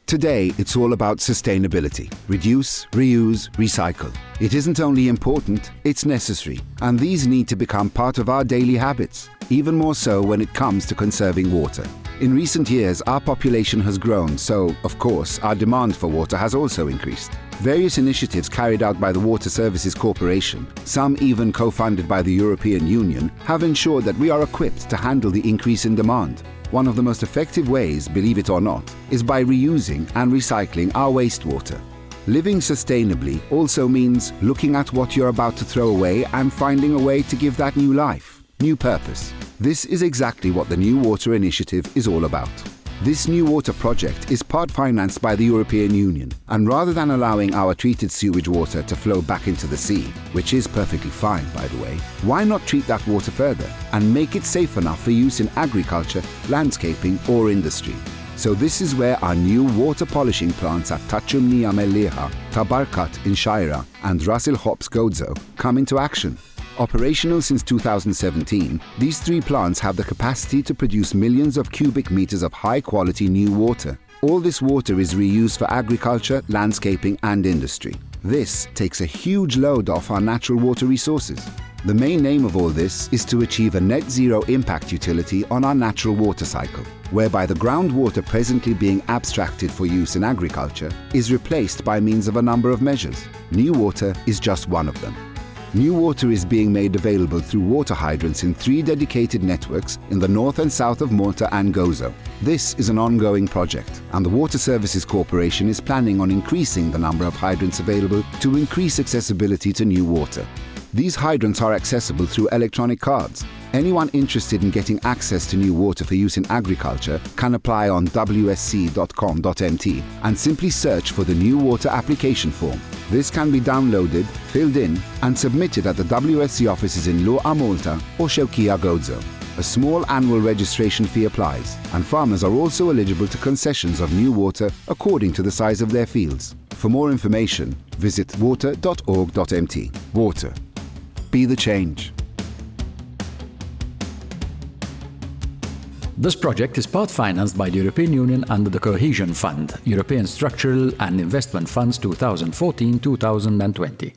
Today, it's all about sustainability. Reduce, reuse, recycle. It isn't only important, it's necessary, and these need to become part of our daily habits, even more so when it comes to conserving water. In recent years, our population has grown, so, of course, our demand for water has also increased. Various initiatives carried out by the Water Services Corporation, some even co-funded by the European Union, have ensured that we are equipped to handle the increase in demand. One of the most effective ways, believe it or not, is by reusing and recycling our wastewater. Living sustainably also means looking at what you're about to throw away and finding a way to give that new life, new purpose. This is exactly what the New Water Initiative is all about. This New Water project is part financed by the European Union, and rather than allowing our treated sewage water to flow back into the sea, which is perfectly fine by the way, why not treat that water further and make it safe enough for use in agriculture, landscaping or industry? So this is where our new water polishing plants at Tachum Niameleha, Tabarkat in Shaira and Russell Hops Godzo come into action. Operational since 2017, these three plants have the capacity to produce millions of cubic meters of high-quality new water. All this water is reused for agriculture, landscaping and industry. This takes a huge load off our natural water resources. The main aim of all this is to achieve a net zero impact utility on our natural water cycle, whereby the groundwater presently being abstracted for use in agriculture is replaced by means of a number of measures. New water is just one of them. New water is being made available through water hydrants in 3 dedicated networks in the north and south of Malta and Gozo. This is an ongoing project, and the Water Services Corporation is planning on increasing the number of hydrants available to increase accessibility to new water. These hydrants are accessible through electronic cards. Anyone interested in getting access to new water for use in agriculture can apply on wsc.com.mt and simply search for the New Water application form. This can be downloaded, filled in and submitted at the WSC offices in Loa Malta or Shaukia Gozo. A small annual registration fee applies, and farmers are also eligible to concessions of new water according to the size of their fields. For more information, visit water.org.mt. Water. Be the change. This project is part financed by the European Union under the Cohesion Fund, European Structural and Investment Funds 2014-2020.